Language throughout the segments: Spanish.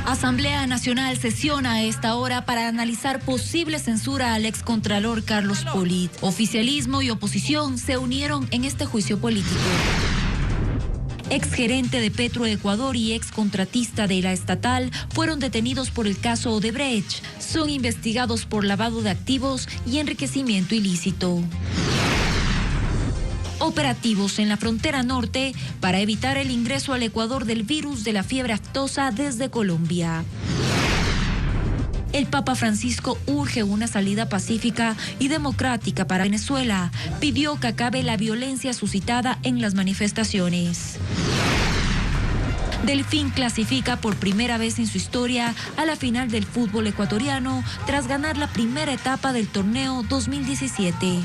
Asamblea Nacional sesiona a esta hora para analizar posible censura al excontralor Carlos Polit. Oficialismo y oposición se unieron en este juicio político. Exgerente de Petroecuador y excontratista de la estatal fueron detenidos por el caso Odebrecht. Son investigados por lavado de activos y enriquecimiento ilícito. Operativos en la frontera norte para evitar el ingreso al Ecuador del virus de la fiebre aftosa desde Colombia. El Papa Francisco urge una salida pacífica y democrática para Venezuela. Pidió que acabe la violencia suscitada en las manifestaciones. Delfín clasifica por primera vez en su historia a la final del fútbol ecuatoriano tras ganar la primera etapa del torneo 2017.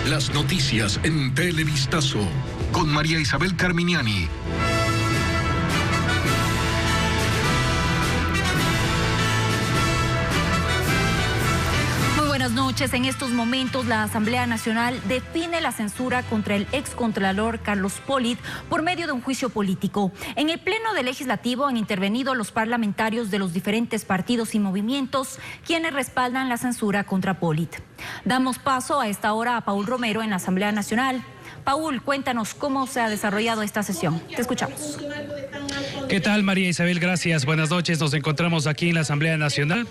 Las noticias en Televistazo con María Isabel Carminiani. Buenas noches. En estos momentos la Asamblea Nacional define la censura contra el excontralor Carlos Polit por medio de un juicio político. En el Pleno del Legislativo han intervenido los parlamentarios de los diferentes partidos y movimientos quienes respaldan la censura contra Polit. Damos paso a esta hora a Paul Romero en la Asamblea Nacional. Paul, cuéntanos cómo se ha desarrollado esta sesión. Te escuchamos. ¿Qué tal, María Isabel? Gracias. Buenas noches. Nos encontramos aquí en la Asamblea Nacional.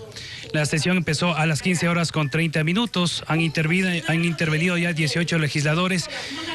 La sesión empezó a las 15 horas con 30 minutos. Han intervenido ya 18 legisladores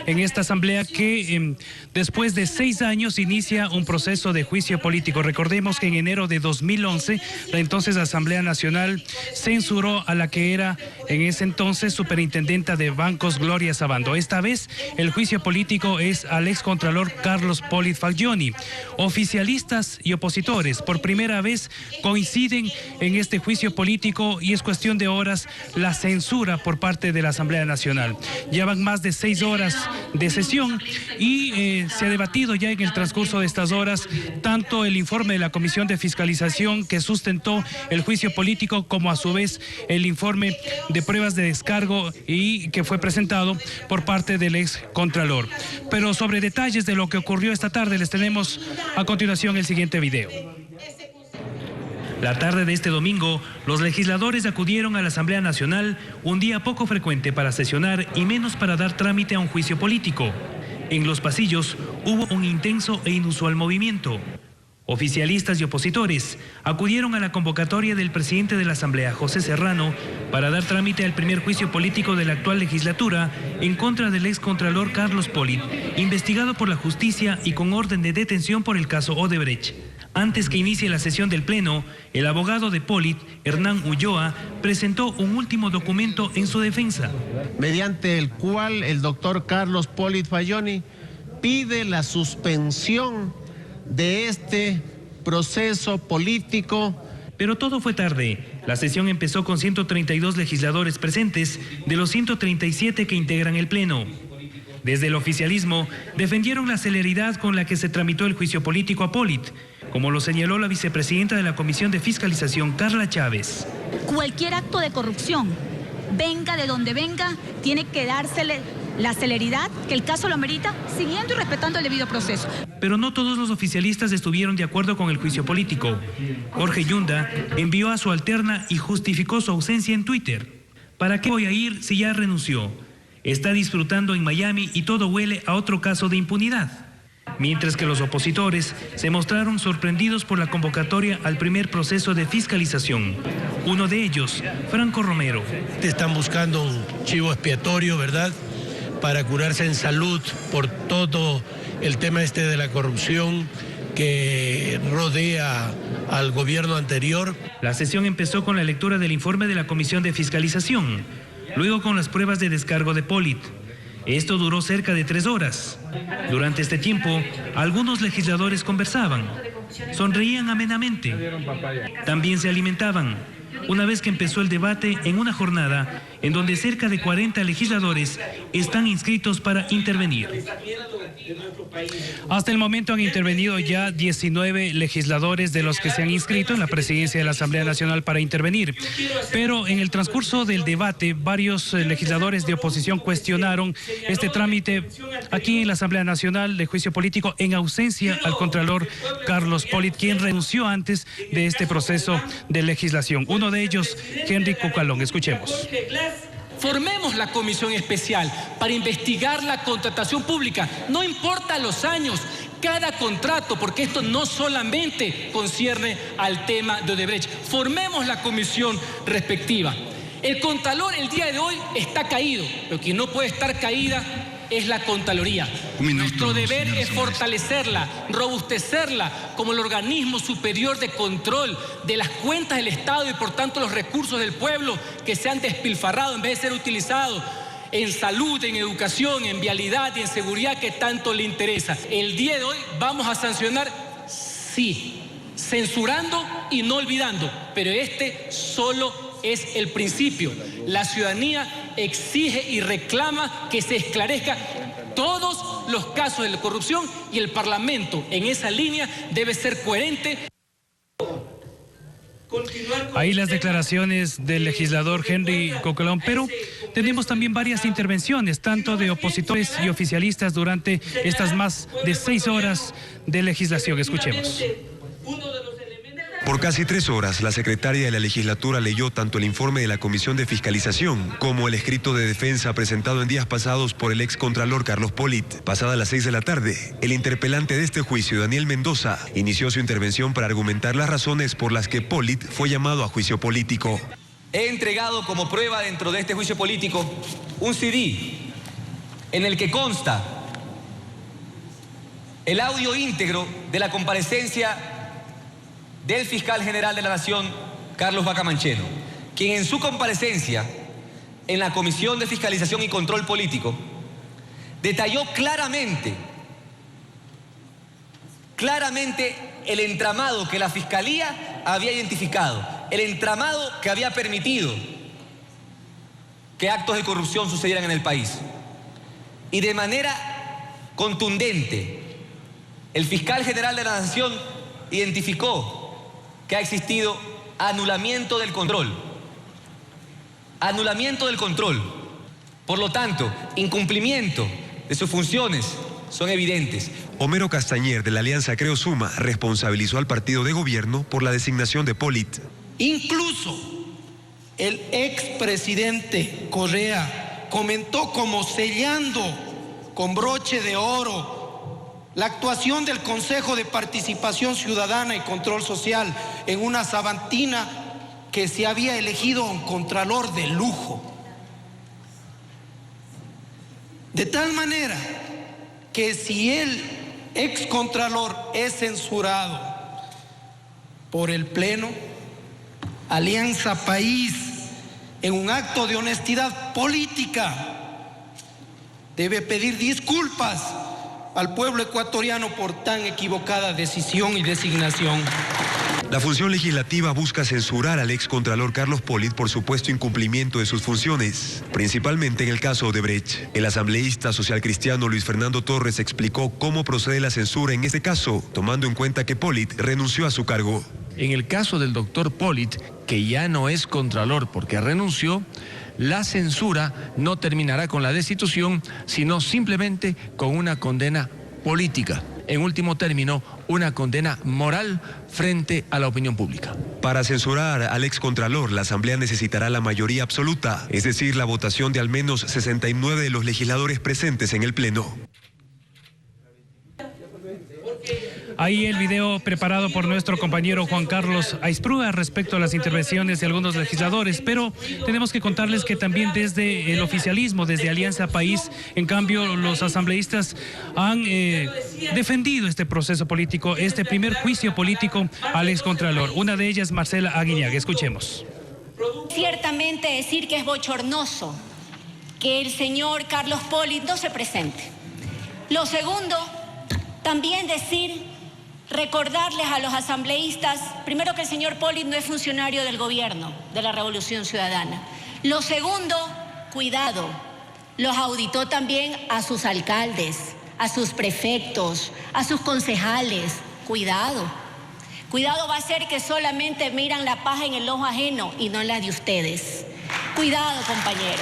en esta asamblea que después de 6 años inicia un proceso de juicio político. Recordemos que en enero de 2011 la entonces Asamblea Nacional censuró a la que era en ese entonces superintendenta de bancos, Gloria Sabando. Esta vez el juicio político es al excontralor Carlos Polit Fagioni. Oficialistas y opositores por primera vez coinciden en este juicio político y es cuestión de horas la censura por parte de la Asamblea Nacional. Llevan más de 6 horas de sesión y se ha debatido ya en el transcurso de estas horas tanto el informe de la Comisión de Fiscalización que sustentó el juicio político como a su vez el informe de pruebas de descargo y que fue presentado por parte del excontralor. Pero sobre detalles de lo que ocurrió esta tarde les tenemos a continuación el siguiente video. La tarde de este domingo, los legisladores acudieron a la Asamblea Nacional, un día poco frecuente para sesionar y menos para dar trámite a un juicio político. En los pasillos hubo un intenso e inusual movimiento. Oficialistas y opositores acudieron a la convocatoria del presidente de la Asamblea, José Serrano, para dar trámite al primer juicio político de la actual legislatura en contra del excontralor Carlos Polit, investigado por la justicia y con orden de detención por el caso Odebrecht. Antes que inicie la sesión del Pleno, el abogado de Polit, Hernán Ulloa, presentó un último documento en su defensa. Mediante el cual el doctor Carlos Polit Fagioni pide la suspensión de este proceso político. Pero todo fue tarde. La sesión empezó con 132 legisladores presentes de los 137 que integran el Pleno. Desde el oficialismo defendieron la celeridad con la que se tramitó el juicio político a Polit, como lo señaló la vicepresidenta de la Comisión de Fiscalización, Carla Chávez. Cualquier acto de corrupción, venga de donde venga, tiene que dársele la celeridad que el caso lo amerita, siguiendo y respetando el debido proceso. Pero no todos los oficialistas estuvieron de acuerdo con el juicio político. Jorge Yunda envió a su alterna y justificó su ausencia en Twitter. ¿Para qué voy a ir si ya renunció? Está disfrutando en Miami y todo huele a otro caso de impunidad. Mientras que los opositores se mostraron sorprendidos por la convocatoria al primer proceso de fiscalización. Uno de ellos, Franco Romero. Están buscando un chivo expiatorio, ¿verdad?, para curarse en salud por todo el tema de la corrupción que rodea al gobierno anterior. La sesión empezó con la lectura del informe de la Comisión de Fiscalización, luego con las pruebas de descargo de Polit. Esto duró cerca de 3 horas. Durante este tiempo, algunos legisladores conversaban, sonreían amenamente, también se alimentaban. Una vez que empezó el debate en una jornada en donde cerca de 40 legisladores están inscritos para intervenir. Hasta el momento han intervenido ya 19 legisladores de los que se han inscrito en la presidencia de la Asamblea Nacional para intervenir. Pero en el transcurso del debate, varios legisladores de oposición cuestionaron este trámite aquí en la Asamblea Nacional de juicio político en ausencia al contralor Carlos Pollitt, quien renunció antes de este proceso de legislación. Uno de ellos, Henry Cucalón. Escuchemos. Formemos la comisión especial para investigar la contratación pública. No importa los años, cada contrato, porque esto no solamente concierne al tema de Odebrecht. Formemos la comisión respectiva. El Contralor el día de hoy está caído, pero quien no puede estar caída es la Contraloría. Nuestro deber es fortalecerla, robustecerla como el organismo superior de control de las cuentas del Estado y por tanto los recursos del pueblo que se han despilfarrado en vez de ser utilizados en salud, en educación, en vialidad y en seguridad que tanto le interesa. El día de hoy vamos a sancionar, sí, censurando y no olvidando, pero este solo es el principio. La ciudadanía exige y reclama que se esclarezca todos los casos de corrupción y el Parlamento en esa línea debe ser coherente. Ahí las declaraciones del legislador Henry Cucalón, pero tenemos también varias intervenciones, tanto de opositores y oficialistas durante estas más de 6 horas de legislación. Escuchemos. Por casi 3 horas, la secretaria de la legislatura leyó tanto el informe de la Comisión de Fiscalización como el escrito de defensa presentado en días pasados por el excontralor Carlos Pollitt. Pasadas las 6 de la tarde, el interpelante de este juicio, Daniel Mendoza, inició su intervención para argumentar las razones por las que Pollitt fue llamado a juicio político. He entregado como prueba dentro de este juicio político un CD en el que consta el audio íntegro de la comparecencia del fiscal general de la Nación, Carlos Vaca Mancheno, quien en su comparecencia en la Comisión de Fiscalización y Control Político detalló claramente el entramado que la Fiscalía había identificado, el entramado que había permitido que actos de corrupción sucedieran en el país. Y de manera contundente, el fiscal general de la Nación identificó que ha existido anulamiento del control. Anulamiento del control. Por lo tanto, incumplimiento de sus funciones son evidentes. Homero Castañer, de la Alianza Creo Suma, responsabilizó al partido de gobierno por la designación de Pollitt. Incluso el expresidente Correa comentó como sellando con broche de oro la actuación del Consejo de Participación Ciudadana y Control Social en una sabatina que se había elegido un contralor de lujo. De tal manera que si el excontralor es censurado por el Pleno, Alianza País, en un acto de honestidad política, debe pedir disculpas al pueblo ecuatoriano por tan equivocada decisión y designación. La función legislativa busca censurar al excontralor Carlos Pollitt por supuesto incumplimiento de sus funciones, principalmente en el caso Odebrecht. El asambleísta socialcristiano Luis Fernando Torres explicó cómo procede la censura en este caso, tomando en cuenta que Pollitt renunció a su cargo. En el caso del doctor Pollitt, que ya no es contralor porque renunció, la censura no terminará con la destitución, sino simplemente con una condena política. En último término, una condena moral frente a la opinión pública. Para censurar al excontralor, la Asamblea necesitará la mayoría absoluta, es decir, la votación de al menos 69 de los legisladores presentes en el Pleno. Ahí el video preparado por nuestro compañero Juan Carlos Aisprúa respecto a las intervenciones de algunos legisladores, pero tenemos que contarles que también desde el oficialismo, desde Alianza País, en cambio los asambleístas han defendido este proceso político, este primer juicio político al excontralor. Una de ellas, Marcela Aguiñaga. Escuchemos. Ciertamente decir que es bochornoso que el señor Carlos Pollitt no se presente. Lo segundo, también recordarles a los asambleístas, primero, que el señor Pollitt no es funcionario del gobierno de la Revolución Ciudadana. Lo segundo, cuidado, los auditó también a sus alcaldes, a sus prefectos, a sus concejales. Cuidado. Cuidado va a ser que solamente miran la paja en el ojo ajeno y no la de ustedes. Cuidado, compañeros.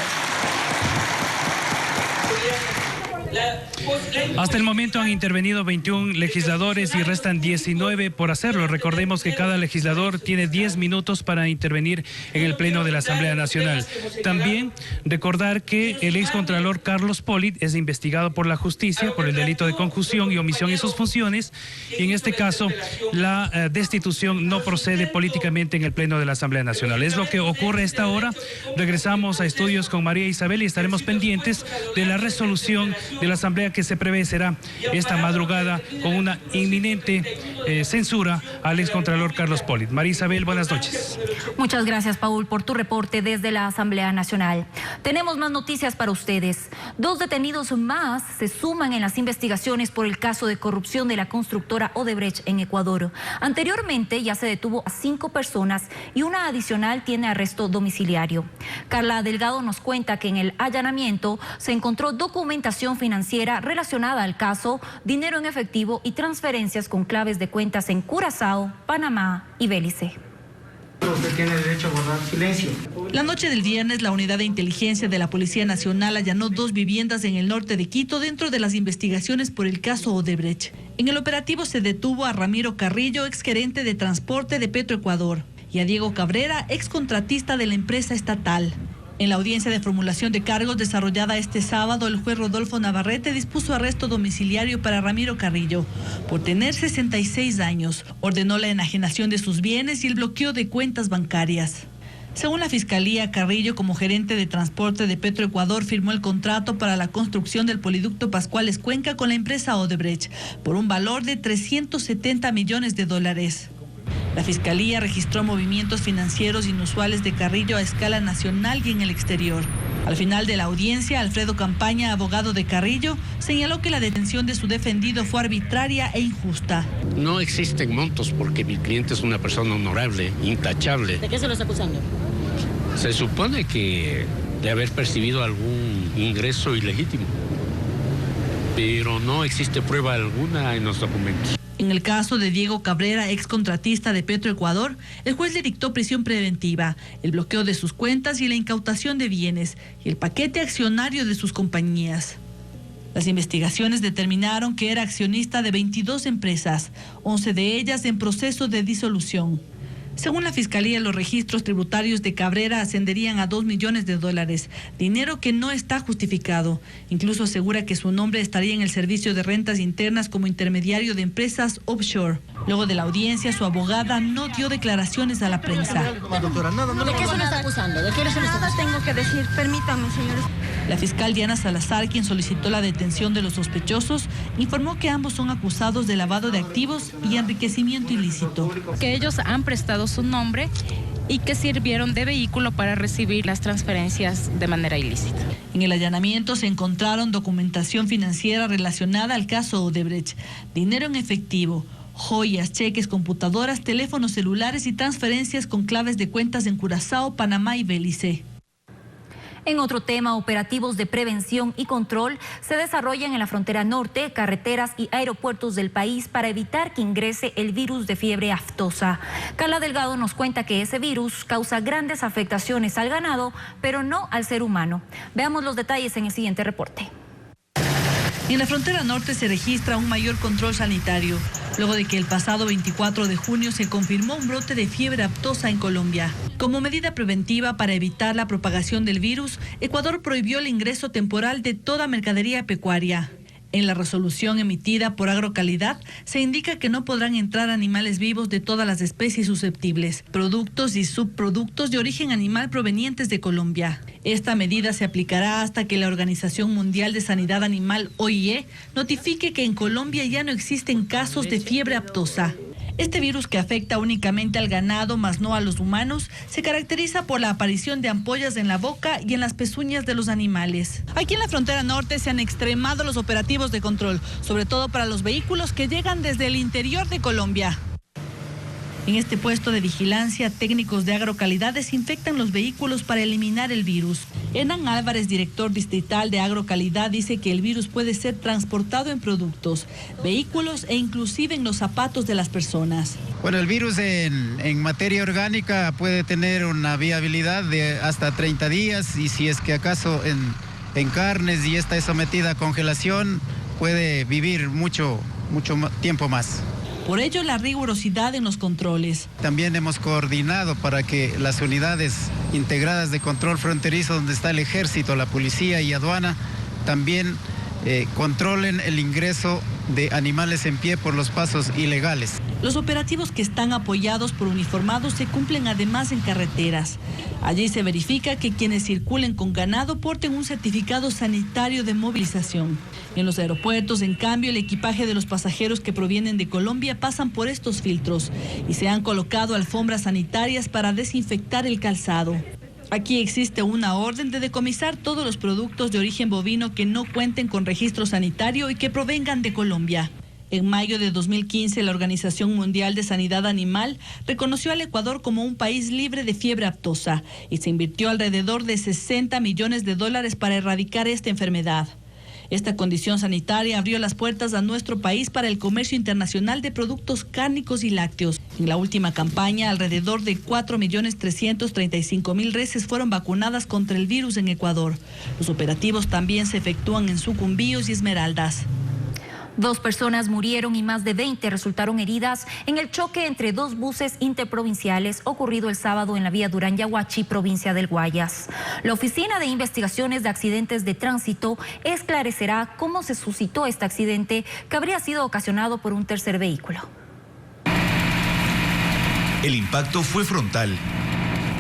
Hasta el momento han intervenido 21 legisladores y restan 19 por hacerlo. Recordemos que cada legislador tiene 10 minutos para intervenir en el Pleno de la Asamblea Nacional. También recordar que el excontralor Carlos Polit es investigado por la justicia por el delito de concusión y omisión en sus funciones. Y en este caso, la destitución no procede políticamente en el Pleno de la Asamblea Nacional. Es lo que ocurre a esta hora. Regresamos a estudios con María Isabel y estaremos pendientes de la resolución de la Asamblea que se prevé será esta madrugada con una inminente censura al excontralor Carlos Polit. María Isabel, buenas noches. Muchas gracias, Paul, por tu reporte desde la Asamblea Nacional. Tenemos más noticias para ustedes. 2 detenidos más se suman en las investigaciones por el caso de corrupción de la constructora Odebrecht en Ecuador. Anteriormente ya se detuvo a 5 personas y una adicional tiene arresto domiciliario. Carla Delgado nos cuenta que en el allanamiento se encontró documentación financiera relacionada al caso, dinero en efectivo y transferencias con claves de cuentas en Curazao, Panamá y Belice. Usted tiene derecho a guardar silencio. La noche del viernes, la unidad de inteligencia de la Policía Nacional allanó 2 viviendas en el norte de Quito dentro de las investigaciones por el caso Odebrecht. En el operativo se detuvo a Ramiro Carrillo, exgerente de transporte de Petroecuador, y a Diego Cabrera, excontratista de la empresa estatal. En la audiencia de formulación de cargos desarrollada este sábado, el juez Rodolfo Navarrete dispuso arresto domiciliario para Ramiro Carrillo por tener 66 años. Ordenó la enajenación de sus bienes y el bloqueo de cuentas bancarias. Según la Fiscalía, Carrillo, como gerente de transporte de Petroecuador, firmó el contrato para la construcción del poliducto Pascuales Cuenca con la empresa Odebrecht por un valor de $370 millones. La Fiscalía registró movimientos financieros inusuales de Carrillo a escala nacional y en el exterior. Al final de la audiencia, Alfredo Campaña, abogado de Carrillo, señaló que la detención de su defendido fue arbitraria e injusta. No existen montos porque mi cliente es una persona honorable, intachable. ¿De qué se lo está acusando? Se supone que de haber percibido algún ingreso ilegítimo, pero no existe prueba alguna en los documentos. En el caso de Diego Cabrera, excontratista de Petroecuador, el juez le dictó prisión preventiva, el bloqueo de sus cuentas y la incautación de bienes y el paquete accionario de sus compañías. Las investigaciones determinaron que era accionista de 22 empresas, 11 de ellas en proceso de disolución. Según la Fiscalía, los registros tributarios de Cabrera ascenderían a $2 millones, dinero que no está justificado. Incluso asegura que su nombre estaría en el Servicio de Rentas Internas como intermediario de empresas offshore. Luego de la audiencia, su abogada no dio declaraciones a la prensa. ¿De qué se lo está acusando? ¿De qué se lo está acusando? Nada tengo que decir, permítame, señores. La fiscal Diana Salazar, quien solicitó la detención de los sospechosos, informó que ambos son acusados de lavado de activos y enriquecimiento ilícito. Que ellos han prestado su nombre y que sirvieron de vehículo para recibir las transferencias de manera ilícita. En el allanamiento se encontraron documentación financiera relacionada al caso Odebrecht, dinero en efectivo, joyas, cheques, computadoras, teléfonos celulares y transferencias con claves de cuentas en Curazao, Panamá y Belice. En otro tema, operativos de prevención y control se desarrollan en la frontera norte, carreteras y aeropuertos del país para evitar que ingrese el virus de fiebre aftosa. Carla Delgado nos cuenta que ese virus causa grandes afectaciones al ganado, pero no al ser humano. Veamos los detalles en el siguiente reporte. En la frontera norte se registra un mayor control sanitario, luego de que el pasado 24 de junio se confirmó un brote de fiebre aftosa en Colombia. Como medida preventiva para evitar la propagación del virus, Ecuador prohibió el ingreso temporal de toda mercadería pecuaria. En la resolución emitida por Agrocalidad se indica que no podrán entrar animales vivos de todas las especies susceptibles, productos y subproductos de origen animal provenientes de Colombia. Esta medida se aplicará hasta que la Organización Mundial de Sanidad Animal, OIE, notifique que en Colombia ya no existen casos de fiebre aftosa. Este virus, que afecta únicamente al ganado, más no a los humanos, se caracteriza por la aparición de ampollas en la boca y en las pezuñas de los animales. Aquí en la frontera norte se han extremado los operativos de control, sobre todo para los vehículos que llegan desde el interior de Colombia. En este puesto de vigilancia, técnicos de Agrocalidad desinfectan los vehículos para eliminar el virus. Hernán Álvarez, director distrital de Agrocalidad, dice que el virus puede ser transportado en productos, vehículos e inclusive en los zapatos de las personas. Bueno, el virus en materia orgánica puede tener una viabilidad de hasta 30 días y si es que acaso en carnes y esta es sometida a congelación, puede vivir mucho tiempo más. Por ello, la rigurosidad en los controles. También hemos coordinado para que las unidades integradas de control fronterizo, donde está el ejército, la policía y aduana, también controlen el ingreso de animales en pie por los pasos ilegales. Los operativos que están apoyados por uniformados se cumplen además en carreteras. Allí se verifica que quienes circulen con ganado porten un certificado sanitario de movilización. En los aeropuertos, en cambio, el equipaje de los pasajeros que provienen de Colombia pasan por estos filtros y se han colocado alfombras sanitarias para desinfectar el calzado. Aquí existe una orden de decomisar todos los productos de origen bovino que no cuenten con registro sanitario y que provengan de Colombia. En mayo de 2015, la Organización Mundial de Sanidad Animal reconoció al Ecuador como un país libre de fiebre aftosa y se invirtió alrededor de $60 millones para erradicar esta enfermedad. Esta condición sanitaria abrió las puertas a nuestro país para el comercio internacional de productos cárnicos y lácteos. En la última campaña, alrededor de 4.335.000 reses fueron vacunadas contra el virus en Ecuador. Los operativos también se efectúan en Sucumbíos y Esmeraldas. 2 personas murieron y más de 20 resultaron heridas en el choque entre 2 buses interprovinciales ocurrido el sábado en la vía Durán-Yaguachi, provincia del Guayas. La Oficina de Investigaciones de Accidentes de Tránsito esclarecerá cómo se suscitó este accidente que habría sido ocasionado por un tercer vehículo. El impacto fue frontal.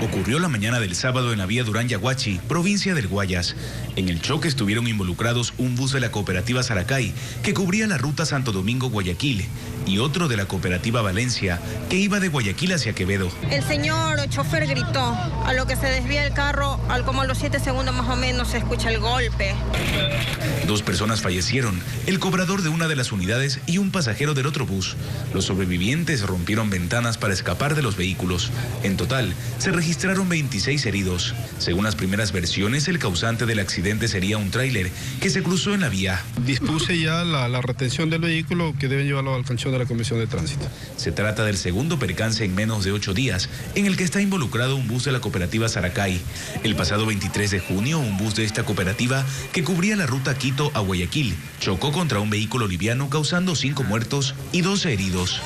Ocurrió la mañana del sábado en la vía Durán-Yaguachi, provincia del Guayas. En el choque estuvieron involucrados un bus de la cooperativa Saracay, que cubría la ruta Santo Domingo-Guayaquil, y otro de la cooperativa Valencia, que iba de Guayaquil hacia Quevedo. El señor chofer gritó, a lo que se desvía el carro, como a los 7 segundos más o menos se escucha el golpe. 2 personas fallecieron, el cobrador de una de las unidades y un pasajero del otro bus. Los sobrevivientes rompieron ventanas para escapar de los vehículos. En total, se registraron 26 heridos. Según las primeras versiones, el causante del accidente sería un tráiler que se cruzó en la vía. Dispuse ya la retención del vehículo que deben llevarlo al canchón de la Comisión de Tránsito. Se trata del segundo percance en menos de 8 días en el que está involucrado un bus de la cooperativa Saracay. El pasado 23 de junio, un bus de esta cooperativa que cubría la ruta Quito a Guayaquil chocó contra un vehículo liviano causando 5 muertos y 12 heridos.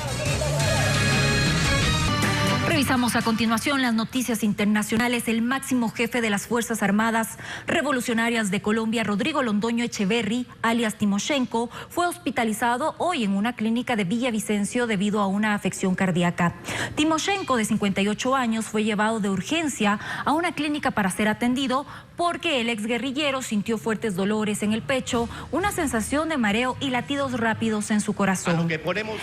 Revisamos a continuación las noticias internacionales. El máximo jefe de las Fuerzas Armadas Revolucionarias de Colombia, Rodrigo Londoño Echeverry, alias Timoshenko, fue hospitalizado hoy en una clínica de Villavicencio debido a una afección cardíaca. Timoshenko, de 58 años, fue llevado de urgencia a una clínica para ser atendido porque el exguerrillero sintió fuertes dolores en el pecho, una sensación de mareo y latidos rápidos en su corazón.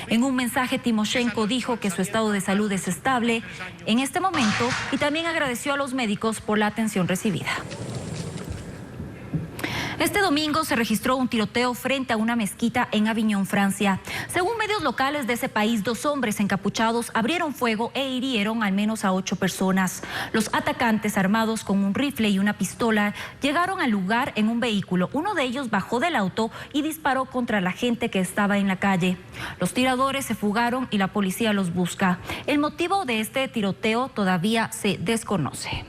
En un mensaje, Timoshenko dijo que su estado de salud es estable en este momento y también agradeció a los médicos por la atención recibida. Este domingo se registró un tiroteo frente a una mezquita en Aviñón, Francia. Según medios locales de ese país, 2 hombres encapuchados abrieron fuego e hirieron al menos a 8 personas. Los atacantes, armados con un rifle y una pistola, llegaron al lugar en un vehículo. Uno de ellos bajó del auto y disparó contra la gente que estaba en la calle. Los tiradores se fugaron y la policía los busca. El motivo de este tiroteo todavía se desconoce.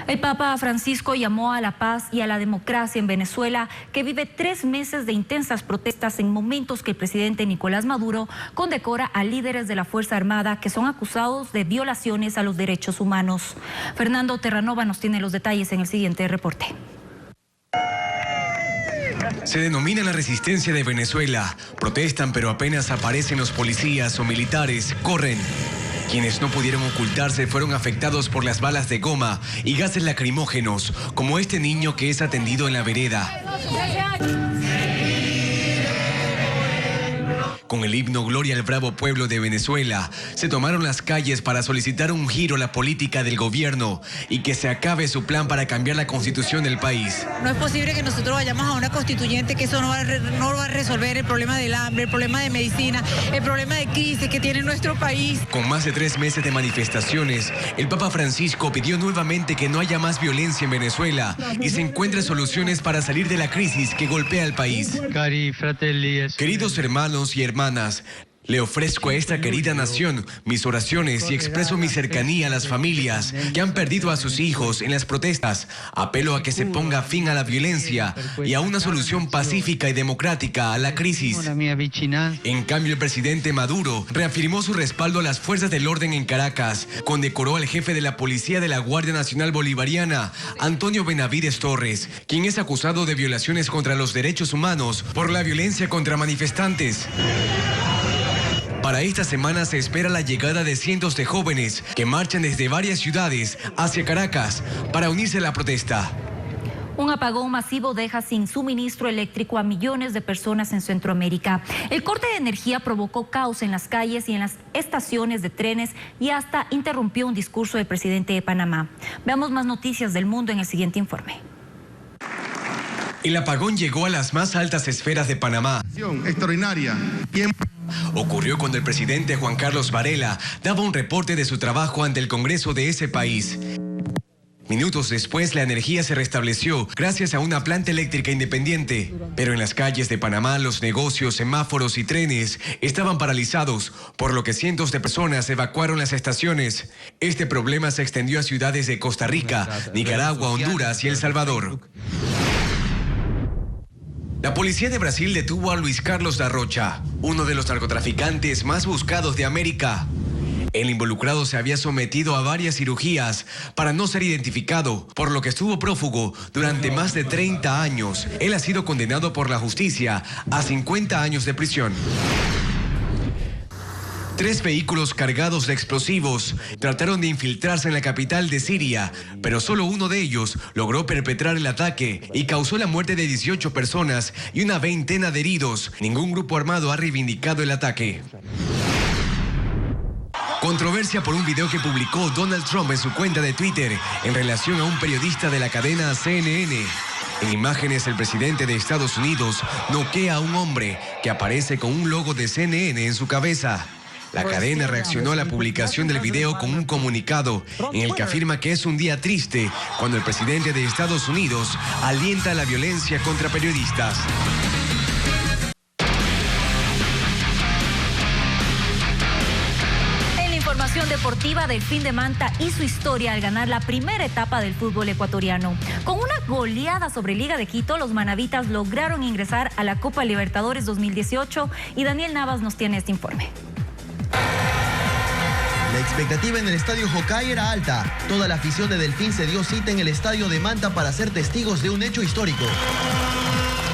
El Papa Francisco llamó a la paz y a la democracia en Venezuela, que vive 3 meses de intensas protestas en momentos que el presidente Nicolás Maduro condecora a líderes de la Fuerza Armada que son acusados de violaciones a los derechos humanos. Fernando Terranova nos tiene los detalles en el siguiente reporte. Se denomina la resistencia de Venezuela. Protestan, pero apenas aparecen los policías o militares, corren. Quienes no pudieron ocultarse fueron afectados por las balas de goma y gases lacrimógenos, como este niño que es atendido en la vereda. Con el himno Gloria al bravo pueblo de Venezuela, se tomaron las calles para solicitar un giro a la política del gobierno y que se acabe su plan para cambiar la constitución del país. No es posible que nosotros vayamos a una constituyente que eso no va a resolver el problema del hambre, el problema de medicina, el problema de crisis que tiene nuestro país. Con más de 3 meses de manifestaciones, el Papa Francisco pidió nuevamente que no haya más violencia en Venezuela y se encuentren soluciones para salir de la crisis que golpea al país. Queridos hermanos y hermanas, le ofrezco a esta querida nación mis oraciones y expreso mi cercanía a las familias que han perdido a sus hijos en las protestas. Apelo a que se ponga fin a la violencia y a una solución pacífica y democrática a la crisis. En cambio, el presidente Maduro reafirmó su respaldo a las fuerzas del orden en Caracas, condecoró al jefe de la policía de la Guardia Nacional Bolivariana, Antonio Benavides Torres, quien es acusado de violaciones contra los derechos humanos por la violencia contra manifestantes. Para esta semana se espera la llegada de cientos de jóvenes que marchan desde varias ciudades hacia Caracas para unirse a la protesta. Un apagón masivo deja sin suministro eléctrico a millones de personas en Centroamérica. El corte de energía provocó caos en las calles y en las estaciones de trenes y hasta interrumpió un discurso del presidente de Panamá. Veamos más noticias del mundo en el siguiente informe. El apagón llegó a las más altas esferas de Panamá. Extraordinaria. Ocurrió cuando el presidente Juan Carlos Varela daba un reporte de su trabajo ante el Congreso de ese país. Minutos después, la energía se restableció gracias a una planta eléctrica independiente. Pero en las calles de Panamá, los negocios, semáforos y trenes estaban paralizados, por lo que cientos de personas evacuaron las estaciones. Este problema se extendió a ciudades de Costa Rica, Nicaragua, Honduras y El Salvador. La policía de Brasil detuvo a Luis Carlos da Rocha, uno de los narcotraficantes más buscados de América. El involucrado se había sometido a varias cirugías para no ser identificado, por lo que estuvo prófugo durante más de 30 años. Él ha sido condenado por la justicia a 50 años de prisión. 3 vehículos cargados de explosivos trataron de infiltrarse en la capital de Siria, pero solo uno de ellos logró perpetrar el ataque y causó la muerte de 18 personas y una veintena de heridos. Ningún grupo armado ha reivindicado el ataque. Controversia por un video que publicó Donald Trump en su cuenta de Twitter en relación a un periodista de la cadena CNN. En imágenes, el presidente de Estados Unidos noquea a un hombre que aparece con un logo de CNN en su cabeza. La cadena reaccionó a la publicación del video con un comunicado en el que afirma que es un día triste cuando el presidente de Estados Unidos alienta la violencia contra periodistas. En la información deportiva, Delfín de Manta hizo historia al ganar la primera etapa del fútbol ecuatoriano. Con una goleada sobre Liga de Quito, los manavitas lograron ingresar a la Copa Libertadores 2018 y Daniel Navas nos tiene este informe. La expectativa en el estadio Jocay era alta. Toda la afición de Delfín se dio cita en el estadio de Manta para ser testigos de un hecho histórico.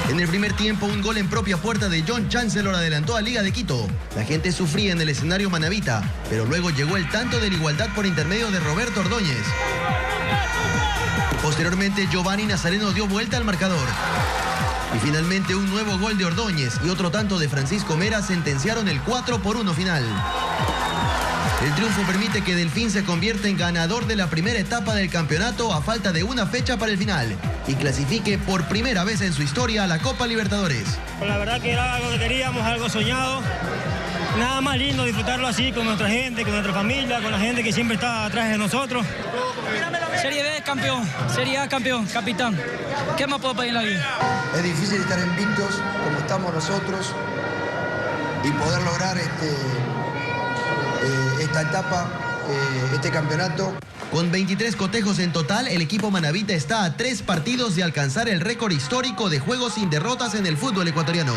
En el primer tiempo, un gol en propia puerta de John Chancellor adelantó a Liga de Quito. La gente sufría en el escenario manavita, pero luego llegó el tanto de la igualdad por intermedio de Roberto Ordóñez. Posteriormente, Giovanni Nazareno dio vuelta al marcador. Y finalmente, un nuevo gol de Ordóñez y otro tanto de Francisco Mera sentenciaron el 4-1 final. El triunfo permite que Delfín se convierta en ganador de la primera etapa del campeonato a falta de una fecha para el final y clasifique por primera vez en su historia a la Copa Libertadores. La verdad que era algo que queríamos, algo soñado. Nada más lindo disfrutarlo así con nuestra gente, con nuestra familia, con la gente que siempre está atrás de nosotros. Serie B campeón, Serie A campeón, capitán. ¿Qué más puedo pedir en la vida? Es difícil estar invictos como estamos nosotros y poder lograr esta etapa, este campeonato. Con 23 cotejos en total, el equipo manavita está a 3 partidos de alcanzar el récord histórico de juegos sin derrotas en el fútbol ecuatoriano.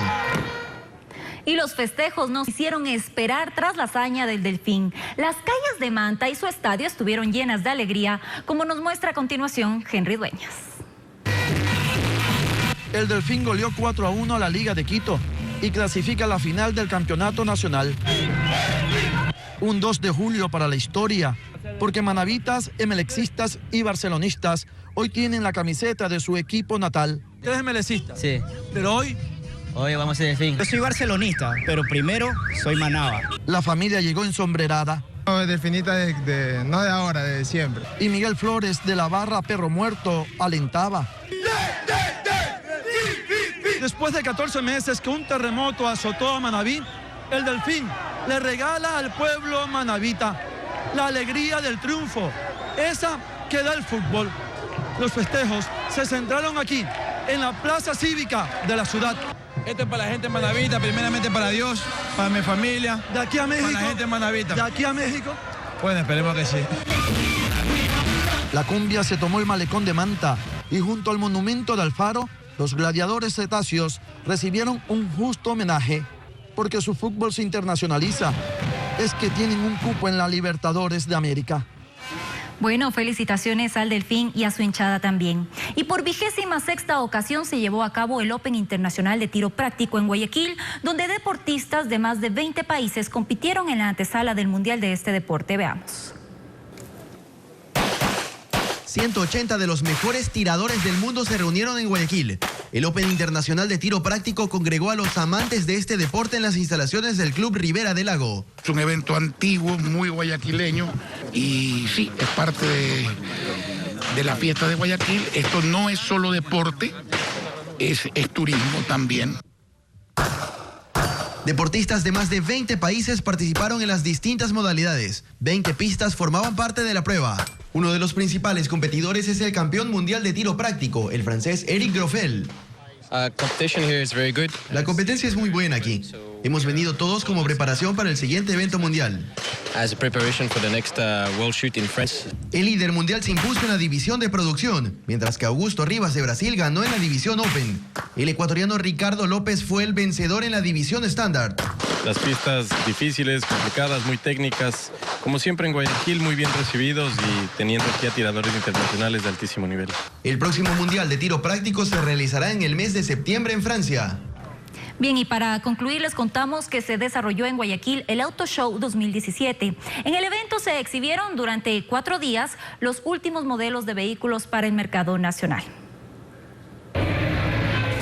Y los festejos nos hicieron esperar tras la hazaña del Delfín. Las calles de Manta y su estadio estuvieron llenas de alegría, como nos muestra a continuación Henry Dueñas. El Delfín goleó 4-1 a la Liga de Quito y clasifica a la final del campeonato nacional. Un 2 de julio para la historia, porque manavitas, emelexistas y barcelonistas hoy tienen la camiseta de su equipo natal. ¿Usted es emelecista? Sí. Pero hoy Hoy vamos a ser Delfín. Yo soy barcelonista, pero primero soy Manaba. La familia llegó ensombrerada. Delfinita no de ahora, de siempre. Y Miguel Flores de la barra Perro Muerto alentaba. Después de 14 meses que un terremoto azotó a Manabí, el Delfín le regala al pueblo manabita la alegría del triunfo, esa que da el fútbol. Los festejos se centraron aquí, en la plaza cívica de la ciudad. Esto es para la gente manabita, primeramente para Dios, para mi familia. ¿De aquí a México? Para la gente manabita. ¿De aquí a México? Bueno, esperemos que sí. La cumbia se tomó el malecón de Manta y junto al monumento de Alfaro, los gladiadores cetáceos recibieron un justo homenaje porque su fútbol se internacionaliza. Es que tienen un cupo en la Libertadores de América. Bueno, felicitaciones al Delfín y a su hinchada también. Y por 26ª ocasión se llevó a cabo el Open Internacional de Tiro Práctico en Guayaquil, donde deportistas de más de 20 países compitieron en la antesala del Mundial de este deporte. Veamos. 180 de los mejores tiradores del mundo se reunieron en Guayaquil. El Open Internacional de Tiro Práctico congregó a los amantes de este deporte en las instalaciones del Club Ribera del Lago. Es un evento antiguo, muy guayaquileño, y sí, es parte de la fiesta de Guayaquil. Esto no es solo deporte, es turismo también. Deportistas de más de 20 países participaron en las distintas modalidades. 20 pistas formaban parte de la prueba. Uno de los principales competidores es el campeón mundial de tiro práctico, el francés Eric Grofel. La competencia es muy buena aquí. Hemos venido todos como preparación para el siguiente evento mundial. El líder mundial se impuso en la división de producción, mientras que Augusto Rivas de Brasil ganó en la división Open. El ecuatoriano Ricardo López fue el vencedor en la división estándar. Las pistas difíciles, complicadas, muy técnicas, como siempre en Guayaquil, muy bien recibidos y teniendo aquí a tiradores internacionales de altísimo nivel. El próximo mundial de tiro práctico se realizará en el mes de septiembre en Francia. Bien, y para concluir les contamos que se desarrolló en Guayaquil el Auto Show 2017. En el evento se exhibieron durante 4 días los últimos modelos de vehículos para el mercado nacional.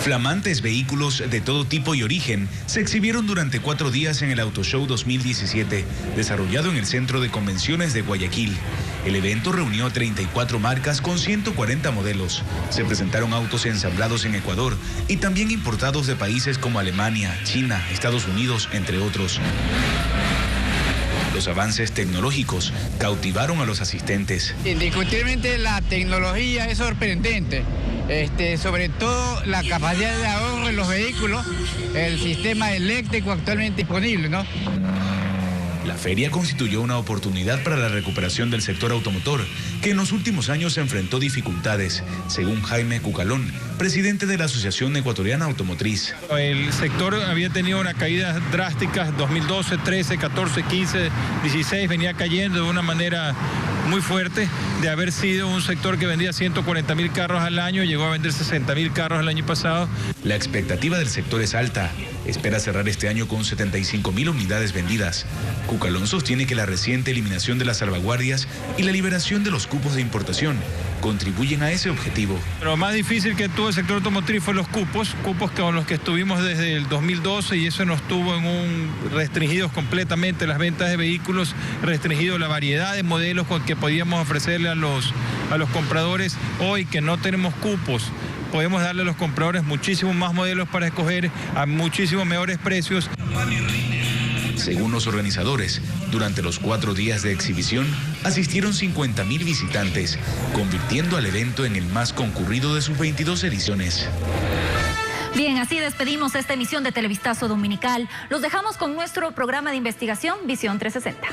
Flamantes vehículos de todo tipo y origen se exhibieron durante 4 días en el Auto Show 2017, desarrollado en el Centro de Convenciones de Guayaquil. El evento reunió a 34 marcas con 140 modelos. Se presentaron autos ensamblados en Ecuador y también importados de países como Alemania, China, Estados Unidos, entre otros. Los avances tecnológicos cautivaron a los asistentes. Indiscutiblemente la tecnología es sorprendente. Sobre todo la capacidad de ahorro en los vehículos, el sistema eléctrico actualmente disponible, ¿no? La feria constituyó una oportunidad para la recuperación del sector automotor, que en los últimos años se enfrentó dificultades, según Jaime Cucalón, presidente de la Asociación Ecuatoriana Automotriz. El sector había tenido una caída drástica, 2012, 13, 14, 15, 16, venía cayendo de una manera muy fuerte, de haber sido un sector que vendía 140.000 carros al año, llegó a vender 60.000 carros el año pasado. La expectativa del sector es alta. Espera cerrar este año con 75.000 unidades vendidas. Cucalón sostiene que la reciente eliminación de las salvaguardias y la liberación de los cupos de importación contribuyen a ese objetivo. Pero lo más difícil que tuvo el sector automotriz fue los cupos con los que estuvimos desde el 2012 y eso nos tuvo restringidos completamente las ventas de vehículos, restringido la variedad de modelos con que podíamos ofrecerle a los compradores. Hoy que no tenemos cupos, podemos darle a los compradores muchísimos más modelos para escoger a muchísimos mejores precios. Según los organizadores, durante los 4 días de exhibición asistieron 50.000 visitantes, convirtiendo al evento en el más concurrido de sus 22 ediciones. Bien, así despedimos esta emisión de Televistazo Dominical. Los dejamos con nuestro programa de investigación Visión 360.